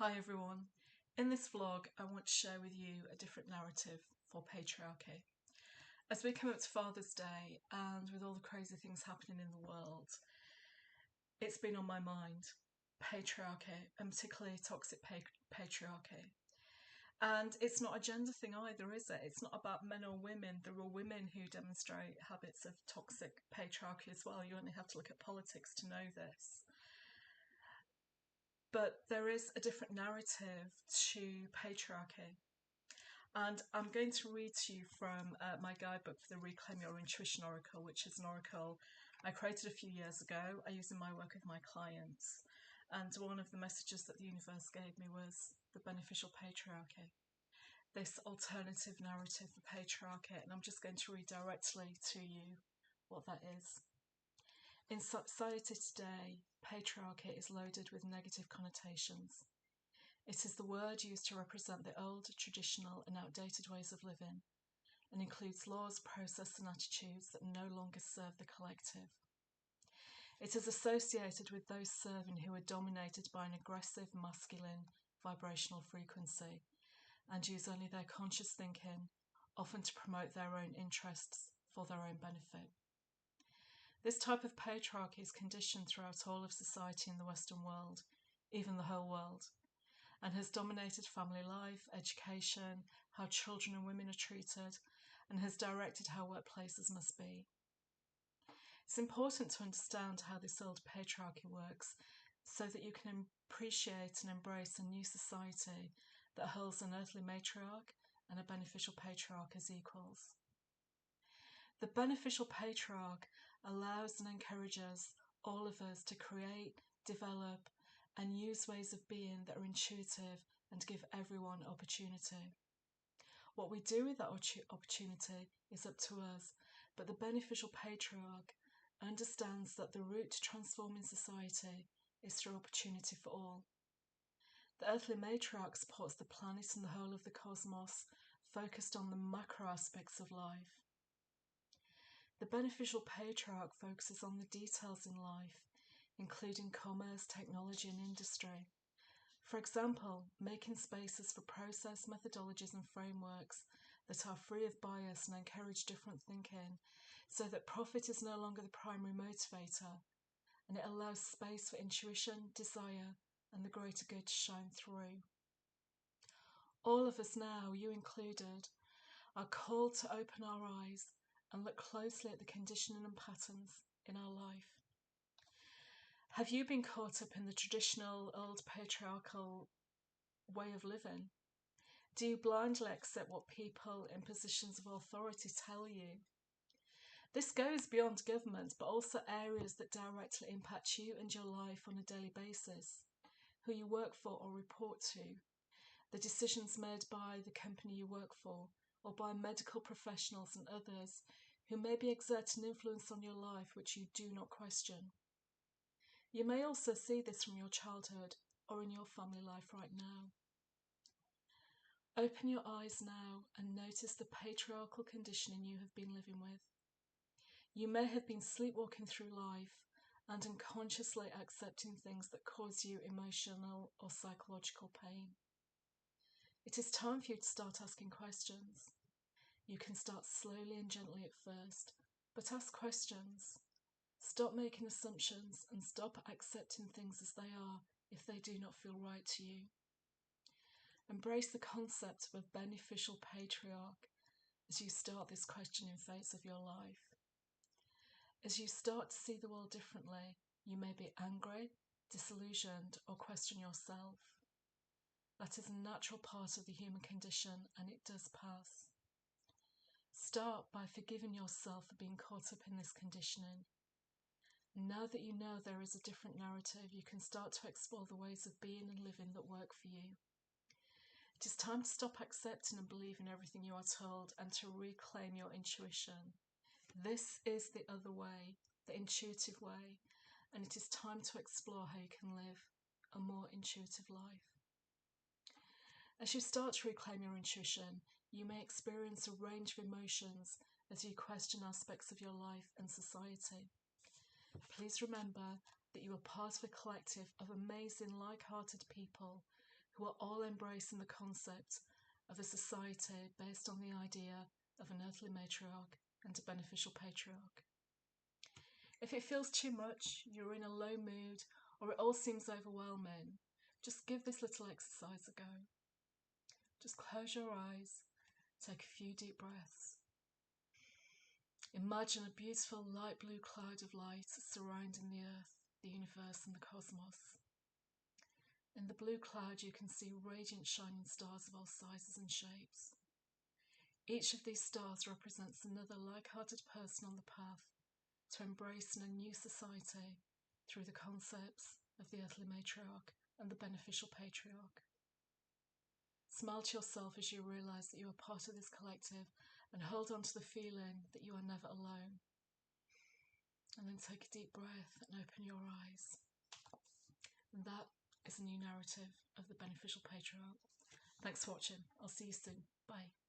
Hi everyone. In this vlog, I want to share with you a different narrative for patriarchy. As we come up to Father's Day and with all the crazy things happening in the world, it's been on my mind, patriarchy, and particularly toxic patriarchy. And it's not a gender thing either, is it? It's not about men or women. There are women who demonstrate habits of toxic patriarchy as well. You only have to look at politics to know this. But there is a different narrative to patriarchy. And I'm going to read to you from my guidebook for the Reclaim Your Intuition Oracle, which is an oracle I created a few years ago. I use in my work with my clients. And one of the messages that the universe gave me was the beneficial patriarchy, this alternative narrative for patriarchy. And I'm just going to read directly to you what that is. In society today, patriarchy is loaded with negative connotations. It is the word used to represent the old, traditional and outdated ways of living, and includes laws, processes and attitudes that no longer serve the collective. It is associated with those serving who are dominated by an aggressive, masculine, vibrational frequency, and use only their conscious thinking, often to promote their own interests for their own benefit. This type of patriarchy is conditioned throughout all of society in the Western world, even the whole world, and has dominated family life, education, how children and women are treated, and has directed how workplaces must be. It's important to understand how this old patriarchy works so that you can appreciate and embrace a new society that holds an earthly matriarch and a beneficial patriarch as equals. The beneficial patriarch allows and encourages all of us to create, develop, and use ways of being that are intuitive and give everyone opportunity. What we do with that opportunity is up to us, but the beneficial patriarch understands that the route to transforming society is through opportunity for all. The earthly matriarch supports the planet and the whole of the cosmos, focused on the macro aspects of life. The beneficial patriarch focuses on the details in life, including commerce, technology and industry. For example, making spaces for process, methodologies and frameworks that are free of bias and encourage different thinking, so that profit is no longer the primary motivator, and it allows space for intuition, desire and the greater good to shine through. All of us now, you included, are called to open our eyes and look closely at the conditioning and patterns in our life. Have you been caught up in the traditional old patriarchal way of living? Do you blindly accept what people in positions of authority tell you? This goes beyond government, but also areas that directly impact you and your life on a daily basis, who you work for or report to, the decisions made by the company you work for, or by medical professionals and others who may be exerting influence on your life which you do not question. You may also see this from your childhood or in your family life right now. Open your eyes now and notice the patriarchal conditioning you have been living with. You may have been sleepwalking through life and unconsciously accepting things that cause you emotional or psychological pain. It is time for you to start asking questions. You can start slowly and gently at first, but ask questions. Stop making assumptions and stop accepting things as they are if they do not feel right to you. Embrace the concept of a beneficial patriarch as you start this questioning phase of your life. As you start to see the world differently, you may be angry, disillusioned, or question yourself. That is a natural part of the human condition and it does pass. Start by forgiving yourself for being caught up in this conditioning. Now that you know there is a different narrative, you can start to explore the ways of being and living that work for you. It is time to stop accepting and believing everything you are told and to reclaim your intuition. This is the other way, the intuitive way, and it is time to explore how you can live a more intuitive life. As you start to reclaim your intuition, you may experience a range of emotions as you question aspects of your life and society. Please remember that you are part of a collective of amazing, like-hearted people who are all embracing the concept of a society based on the idea of an earthly matriarch and a beneficial patriarch. If it feels too much, you're in a low mood, or it all seems overwhelming, just give this little exercise a go. Just close your eyes, take a few deep breaths. Imagine a beautiful light blue cloud of light surrounding the earth, the universe, and the cosmos. In the blue cloud, you can see radiant shining stars of all sizes and shapes. Each of these stars represents another like-hearted person on the path to embracing a new society through the concepts of the earthly matriarch and the beneficial patriarch. Smile to yourself as you realise that you are part of this collective and hold on to the feeling that you are never alone. And then take a deep breath and open your eyes. And that is a new narrative of the beneficial patriarch. Thanks for watching. I'll see you soon. Bye.